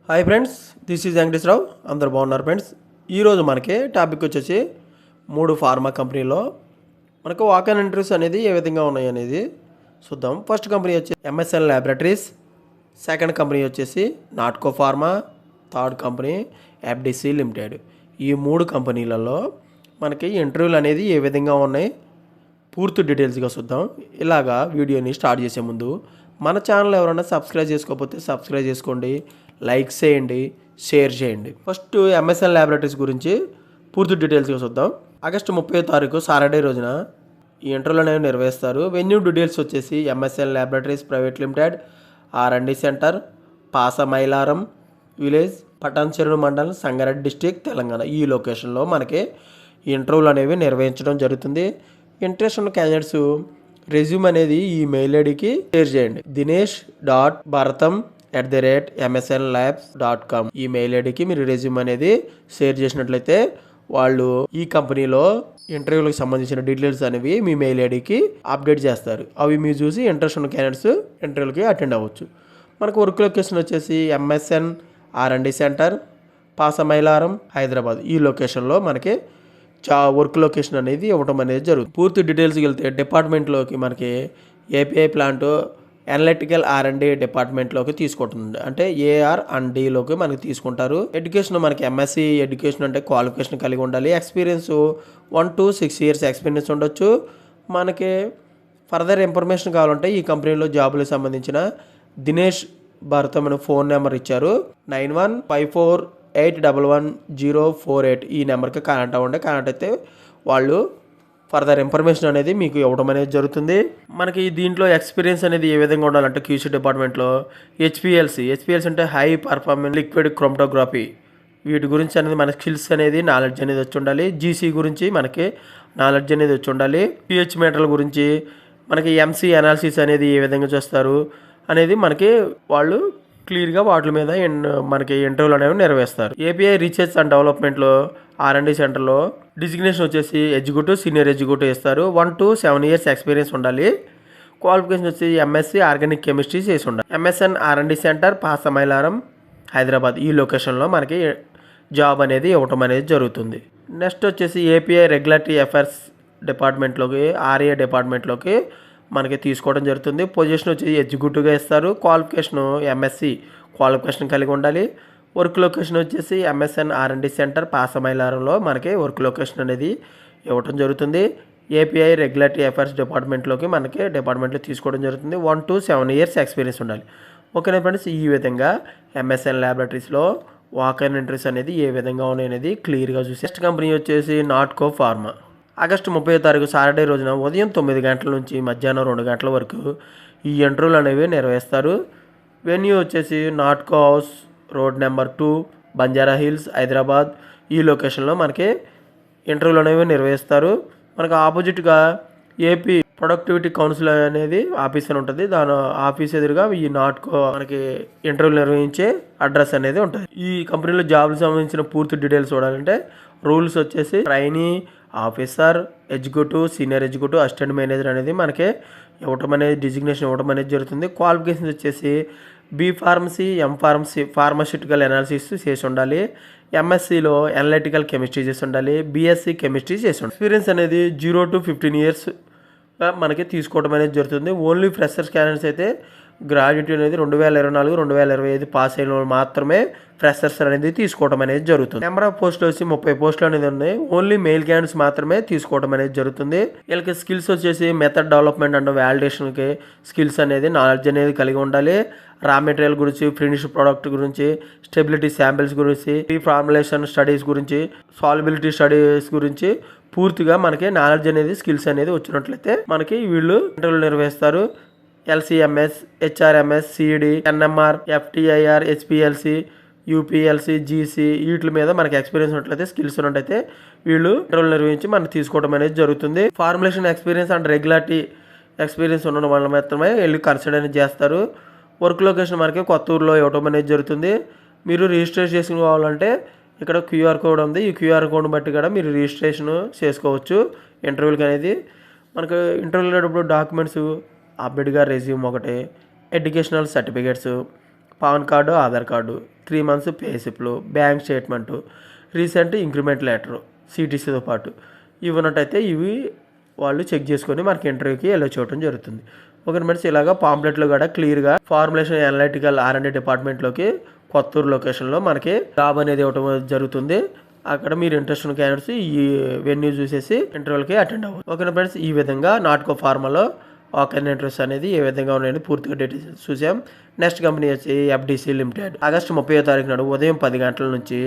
Hi friends, this is Venkateswararao. అందరు బాగున్నారు friends. ఈరోజు మనకి టాపిక్ వచ్చేసి 3 ఫార్మా కంపెనీలో మనకు వాక్-ఇన్ ఇంటర్వ్యూస్ అనేది ఏ విధంగా ఉన్నాయి అనేది చూద్దాం. ఫస్ట్ కంపెనీ వచ్చి ఎంఎస్ఎన్ ల్యాబొరేటరీస్, సెకండ్ కంపెనీ వచ్చేసి Natco pharma, third company FDC limited. ఈ 3 కంపెనీలలో మనకి ఇంటర్వ్యూలు అనేది ఏ విధంగా ఉన్నాయి పూర్తి డీటెయిల్స్గా చూద్దాం. ఇలాగా వీడియోని స్టార్ట్ చేసే ముందు మన ఛానల్ ఎవరైనా సబ్స్క్రైబ్ చేసుకోకపోతే సబ్స్క్రైబ్ చేసుకోండి, లైక్ చేయండి, షేర్ చేయండి. ఫస్ట్ ఎంఎస్ఎన్ ల్యాబొరేటరీస్ గురించి పూర్తి డీటెయిల్స్గా చూద్దాం. ఆగస్టు 30వ తారీఖు సాటర్డే రోజున ఈ ఇంటర్వ్యూలు అనేవి నిర్వహిస్తారు. వెన్యూ డీటెయిల్స్ వచ్చేసి MSN laboratories private limited, R and D centre, Pasamailaram village, Patancheru mandal, Sangareddy district, Telangana. ఈ లొకేషన్లో మనకి ఈ ఇంటర్వ్యూలు అనేవి నిర్వహించడం జరుగుతుంది. ఇంట్రెస్ట్ ఉన్న క్యాండిడేట్స్ రెజ్యూమ్ అనేది ఈ మెయిల్ ఐడికి షేర్ చేయండి. dinesh.bharatam@msnlabs.com ఈ మెయిల్ ఐడికి మీరు రెజ్యూమ్ అనేది షేర్ చేసినట్లయితే వాళ్ళు ఈ కంపెనీలో ఇంటర్వ్యూలకు సంబంధించిన డీటెయిల్స్ అనేవి మీ మెయిల్ ఐడికి అప్డేట్ చేస్తారు. అవి మీరు చూసి ఇంట్రెస్ట్ ఉన్న క్యాండిడేట్స్ ఇంటర్వ్యూలకి అటెండ్ అవ్వచ్చు. మనకు వర్క్ లొకేషన్ వచ్చేసి MSN R and D centre, Pasamailaram, Hyderabad. ఈ లొకేషన్లో మనకి వర్క్ లొకేషన్ అనేది ఇవ్వడం అనేది జరుగుతుంది. పూర్తి డీటెయిల్స్కి వెళ్తే డిపార్ట్మెంట్లోకి మనకి ఏపీఐ ప్లాంట్ అనలిటికల్ ఆర్&డి డిపార్ట్మెంట్లోకి తీసుకుంటుంది. అంటే AR&Dలోకి మనకి తీసుకుంటారు. ఎడ్యుకేషన్ మనకి ఎంఎస్సి ఎడ్యుకేషన్ అంటే క్వాలిఫికేషన్ కలిగి ఉండాలి. ఎక్స్పీరియన్స్ 1 to 6 years ఎక్స్పీరియన్స్ ఉండొచ్చు. మనకి ఫర్దర్ ఇన్ఫర్మేషన్ కావాలంటే ఈ కంపెనీలో జాబులకు సంబంధించిన దినేష్ భారతం అనే ఫోన్ నెంబర్ ఇచ్చారు. 9154811048 ఈ నెంబర్కి కాంటాక్ట్ అవ్వండి. కాంటాక్ట్ అయితే వాళ్ళు ఫర్దర్ ఇన్ఫర్మేషన్ అనేది మీకు ఇవ్వడం అనేది జరుగుతుంది. మనకి దీంట్లో ఎక్స్పీరియన్స్ అనేది ఏ విధంగా ఉండాలంటే క్యూసీ డిపార్ట్మెంట్లో హెచ్పిఎల్సి అంటే హై పర్ఫార్మెన్స్ లిక్విడ్ క్రోమటోగ్రఫీ, వీటి గురించి అనేది మన స్కిల్స్ అనేది నాలెడ్జ్ అనేది వచ్చి ఉండాలి. జీసీ గురించి మనకి నాలెడ్జ్ అనేది వచ్చి ఉండాలి. పిహెచ్ మీటర్ల గురించి మనకి ఎంసీ అనాలిసిస్ అనేది ఏ విధంగా చేస్తారు అనేది మనకి వాళ్ళు క్లియర్గా వాటి మీద మనకి ఇంటర్వ్యూలు అనేవి నిర్వహిస్తారు. ఏపీఐ రీసెర్చ్ అండ్ డెవలప్మెంట్లో ఆర్&డి సెంటర్లో డిజిగ్నేషన్ వచ్చేసి ఎగ్జిక్యూటివ్, సీనియర్ ఎగ్జిక్యూటివ్ ఇస్తారు. 1 to 7 years ఎక్స్పీరియన్స్ ఉండాలి. క్వాలిఫికేషన్ వచ్చి ఎంఎస్సి ఆర్గానిక్ కెమిస్ట్రీ చేసి ఉండాలి. MSN R and D centre, Pasamailaram, Hyderabad. ఈ లొకేషన్లో మనకి జాబ్ అనేది ఇవ్వటం అనేది జరుగుతుంది. నెక్స్ట్ వచ్చేసి ఏపీఐ రెగ్యులేటరీ అఫైర్స్ డిపార్ట్మెంట్లోకి, ఆర్ఏ డిపార్ట్మెంట్లోకి మనకి తీసుకోవడం జరుగుతుంది. పొజిషన్ వచ్చి ఎగ్జిక్యూటివ్గా ఇస్తారు. క్వాలిఫికేషన్ ఎంఎస్సి క్వాలిఫికేషన్ కలిగి ఉండాలి. వర్క్ లొకేషన్ వచ్చేసి ఎంఎస్ఎన్ ఆర్&డి సెంటర్, పాసమైలారంలో మనకి వర్క్ లొకేషన్ అనేది ఇవ్వడం జరుగుతుంది. ఏపీఐ రెగ్యులేటరీ అఫైర్స్ డిపార్ట్మెంట్లోకి మనకి డిపార్ట్మెంట్లో తీసుకోవడం జరుగుతుంది. 1 to 7 years ఎక్స్పీరియన్స్ ఉండాలి. ఓకేనా ఫ్రెండ్స్, ఈ విధంగా ఎంఎస్ఎన్ ల్యాబొరేటరీస్లో వాక్-ఇన్ ఇంటర్వ్యూస్ అనేది ఏ విధంగా ఉన్నాయి అనేది క్లియర్గా చూసి. నెక్స్ట్ కంపెనీ వచ్చేసి నాట్కో ఫార్మా. ఆగస్టు 30వ తారీఖు సాటర్డే రోజున ఉదయం 9 గంటల నుంచి మధ్యాహ్నం 2 గంటల వరకు ఈ ఇంటర్వ్యూలు అనేవి నిర్వహిస్తారు. వెన్యూ వచ్చేసి Natco house, road number 2, Banjara hills, Hyderabad. ఈ లొకేషన్లో మనకి ఇంటర్వ్యూలు అనేవి నిర్వహిస్తారు. మనకు ఆపోజిట్గా ఏపీ ప్రొడక్టివిటీ కౌన్సిల్ అనేది ఆఫీస్ అని ఉంటుంది. దాని ఆఫీస్ ఎదురుగా ఈ నాట్కో మనకి ఇంటర్వ్యూలు నిర్వహించే అడ్రస్ అనేది ఉంటుంది. ఈ కంపెనీలో జాబ్లకు సంబంధించిన పూర్తి డీటెయిల్స్ చూడాలంటే రూల్స్ వచ్చేసి trainee, officer, executive, senior executive, assistant manager అనేది మనకి ఇవ్వటం అనేది డిజిగ్నేషన్ ఇవ్వడం అనేది జరుగుతుంది. క్వాలిఫికేషన్స్ వచ్చేసి B.Pharmacy, M.Pharmacy ఫార్మాస్యూటికల్ అనాలిసిస్ చేసి ఉండాలి. ఎంఎస్సిలో అనలిటికల్ కెమిస్ట్రీ చేసి ఉండాలి. బీఎస్సీ కెమిస్ట్రీ చేసి ఉండాలి. ఎక్స్పీరియన్స్ అనేది 0 to 15 years మనకి తీసుకోవడం అనేది జరుగుతుంది. ఓన్లీ ఫ్రెషర్స్ క్యాండిడేట్స్ అయితే గ్రాడ్యుయేట్ అనేది 2024, 2025 పాస్ అయిన వాళ్ళు మాత్రమే ఫ్రెషర్స్ అనేది తీసుకోవడం అనేది జరుగుతుంది. నెంబర్ ఆఫ్ పోస్టులు వచ్చి 30 పోస్టులు అనేది ఉన్నాయి. ఓన్లీ మెయిల్ క్యాండిడేట్స్ మాత్రమే తీసుకోవడం అనేది జరుగుతుంది. వీళ్ళకి స్కిల్స్ వచ్చేసి మెథడ్ డెవలప్మెంట్ అండ్ వ్యాలిడేషన్కి స్కిల్స్ అనేది నాలెడ్జ్ అనేది కలిగి ఉండాలి. రా మెటీరియల్ గురించి, ఫినిష్ ప్రోడక్ట్ గురించి, స్టెబిలిటీ శాంపిల్స్ గురించి, ఫార్ములేషన్ స్టడీస్ గురించి, సాల్యుబిలిటీ స్టడీస్ గురించి పూర్తిగా మనకి నాలెడ్జ్ అనేది స్కిల్స్ అనేది వచ్చినట్లయితే మనకి వీళ్ళు ఇంటర్వ్యూలు నిర్వహిస్తారు. LCMS, HRMS, CD, NMR, FTIR, HPLC, UPLC, GC వీటి మీద మనకి ఎక్స్పీరియన్స్ ఉన్నట్లయితే, స్కిల్స్ ఉన్నట్టయితే వీళ్ళు ఇంటర్వ్యూలు నిర్వహించి మనకి తీసుకోవడం అనేది జరుగుతుంది. Formulation experience and regulatory experience ఉండడం వల్ల మాత్రమే వీళ్ళు కన్సిడర్ అనేది చేస్తారు. వర్క్ లొకేషన్ మనకి కొత్తూరులో ఇవ్వడం అనేది జరుగుతుంది. మీరు రిజిస్ట్రేషన్ చేసుకోవాలంటే ఇక్కడ QR కోడ్ ఉంది. ఈ QR కోడ్ని బట్టి కూడా మీరు రిజిస్ట్రేషన్ చేసుకోవచ్చు ఇంటర్వ్యూలకి అనేది. మనకు ఇంటర్వ్యూలో డాక్యుమెంట్స్ అప్డేట్గా రెజ్యూమ్ ఒకటి, educational certificates, PAN card, Aadhaar card, 3 months pay స్లిప్లు, bank statement, recent increment letter, సిటీసీతో పాటు ఇవి ఉన్నట్టయితే ఇవి వాళ్ళు చెక్ చేసుకొని మనకి ఇంటర్వ్యూకి ఎలా చూడటం జరుగుతుంది. ఓకే ఫ్రెండ్స్, ఇలాగా పాంప్లెట్లో కూడా క్లియర్గా ఫార్ములేషన్ అనలిటికల్ R&D డిపార్ట్మెంట్లోకి కొత్తూరు లొకేషన్లో మనకి జాబ్ అనేది ఇవ్వడం జరుగుతుంది. అక్కడ మీరు ఇంట్రెస్ట్ ఉన్న క్యాండిడేట్స్ ఈ వెన్యూ చూసేసి ఇంటర్వ్యూలకి అటెండ్ అవ్వాలి. ఓకే ఫ్రెండ్స్, ఈ విధంగా నాట్కో ఫార్మాలో వాకన్ ఇంట్రెస్ట్ అనేది ఏ విధంగా ఉన్నాయని పూర్తిగా డీటెయిల్స్ చూసాం. నెక్స్ట్ కంపెనీ వచ్చి FDC లిమిటెడ్. ఆగస్టు 30వ తారీఖు నాడు ఉదయం 10 గంటల నుంచి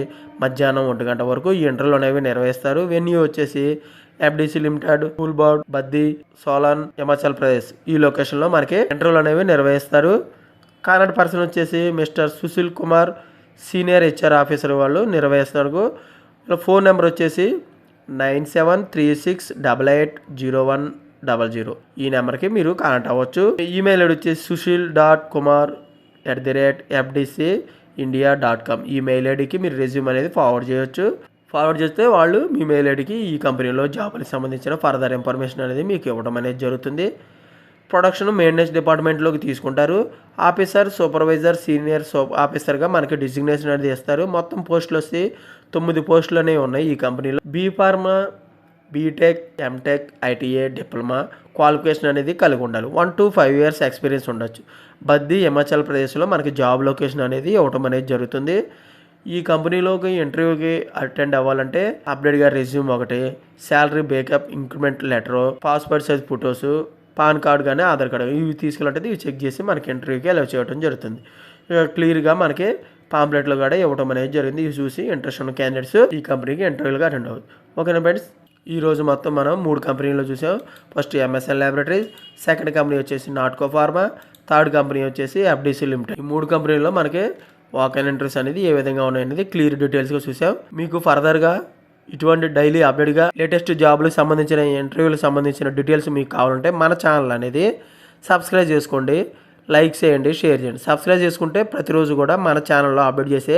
మధ్యాహ్నం 1 గంట వరకు ఈ ఇంటర్వ్యూలు అనేవి నిర్వహిస్తారు. వెన్యూ వచ్చేసి FDC లిమిటెడ్, ఫూల్బాడ్, బద్ది, సోలాన్, హిమాచల్ ప్రదేశ్ ఈ లొకేషన్లో మనకి ఇంటర్వ్యూలు అనేవి నిర్వహిస్తారు. కాంటాక్ట్ పర్సన్ వచ్చేసి mister Sushil Kumar, senior HR officer వాళ్ళు నిర్వహిస్తారు. ఫోన్ నెంబర్ వచ్చేసి 9736880100. ఈ నెంబర్కి మీరు కాంటాక్ట్ అవ్వచ్చు. ఈమెయిల్ ఐడి వచ్చేసి sushil.kumar@fdcindia.com. ఈ మెయిల్ ఐడికి మీరు రెజ్యూమ్ అనేది ఫార్వర్డ్ చేయొచ్చు. ఫార్వర్డ్ చేస్తే వాళ్ళు మీ మెయిల్ ఐడికి ఈ కంపెనీలో జాబ్కి సంబంధించిన ఫర్దర్ ఇన్ఫర్మేషన్ అనేది మీకు ఇవ్వడం అనేది జరుగుతుంది. ప్రొడక్షన్ మెయింటెనెన్స్ డిపార్ట్మెంట్లోకి తీసుకుంటారు. ఆఫీసర్, సూపర్వైజర్, సీనియర్ ఆఫీసర్గా మనకి డిజిగ్నేషన్ అనేది ఇస్తారు. మొత్తం పోస్టులు వచ్చి 9 పోస్టులు అనేవి ఉన్నాయి ఈ కంపెనీలో. B.Pharma, B.Tech, M.Tech, ITA, diploma qualification అనేది కలిగి ఉండాలి. 1 to 5 years ఎక్స్పీరియన్స్ ఉండొచ్చు. బద్ది, హిమాచల్ ప్రదేశ్లో మనకి జాబ్ లొకేషన్ అనేది ఇవ్వటం అనేది జరుగుతుంది. ఈ కంపెనీలోకి ఇంటర్వ్యూకి అటెండ్ అవ్వాలంటే అప్డేట్గా రెజ్యూమ్ ఒకటి, salary breakup, increment letter, passport size photos, pan card కానీ ఆధార్ కార్డు ఇవి తీసుకెళ్ళంటే ఇవి చెక్ చేసి మనకి ఇంటర్వ్యూకి అలౌ చేయడం జరుగుతుంది. క్లియర్గా మనకి పాంప్లెట్లో కూడా ఇవ్వడం అనేది జరిగింది. ఇవి చూసి ఇంట్రెస్ట్ ఉన్న క్యాండిడేట్స్ ఈ కంపెనీకి ఇంటర్వ్యూగా అటెండ్ అవ్వదు. ఓకేనా ఫ్రెండ్స్, ఈరోజు మొత్తం మనం 3 కంపెనీలో చూసాం. First MSN laboratories, second company వచ్చేసి నాట్కో ఫార్మా, థర్డ్ కంపెనీ వచ్చేసి FDC లిమిటెడ్. ఈ 3 కంపెనీల్లో మనకి వాకన్ ఇంటర్వ్యూస్ అనేది ఏ విధంగా ఉన్నాయనేది క్లియర్ డీటెయిల్స్గా చూసాం. మీకు ఫర్దర్గా ఇటువంటి డైలీ అప్డేట్గా లేటెస్ట్ జాబ్లకు సంబంధించిన ఇంటర్వ్యూలకు సంబంధించిన డీటెయిల్స్ మీకు కావాలంటే మన ఛానల్ అనేది సబ్స్క్రైబ్ చేసుకోండి, లైక్ చేయండి, షేర్ చేయండి. సబ్స్క్రైబ్ చేసుకుంటే ప్రతిరోజు కూడా మన ఛానల్లో అప్డేట్ చేసే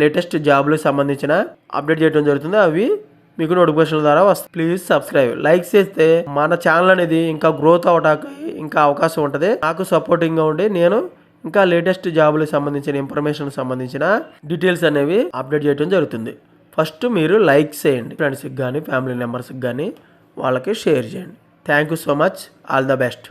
లేటెస్ట్ జాబ్లకు సంబంధించిన అప్డేట్ చేయడం జరుగుతుంది. అవి మీకు నోటిఫికేషన్ ద్వారా వస్తాయి. Please subscribe. లైక్ చేస్తే మన ఛానల్ అనేది ఇంకా గ్రోత్ అవడానికి ఇంకా అవకాశం ఉంటుంది. నాకు సపోర్టింగ్గా ఉండి నేను ఇంకా లేటెస్ట్ జాబులకు సంబంధించిన ఇన్ఫర్మేషన్ సంబంధించిన డీటెయిల్స్ అనేవి అప్డేట్ చేయడం జరుగుతుంది. ఫస్ట్ మీరు లైక్ చేయండి, ఫ్రెండ్స్కి కానీ ఫ్యామిలీ మెంబర్స్కి కానీ వాళ్ళకి షేర్ చేయండి. Thank you so much. All the best.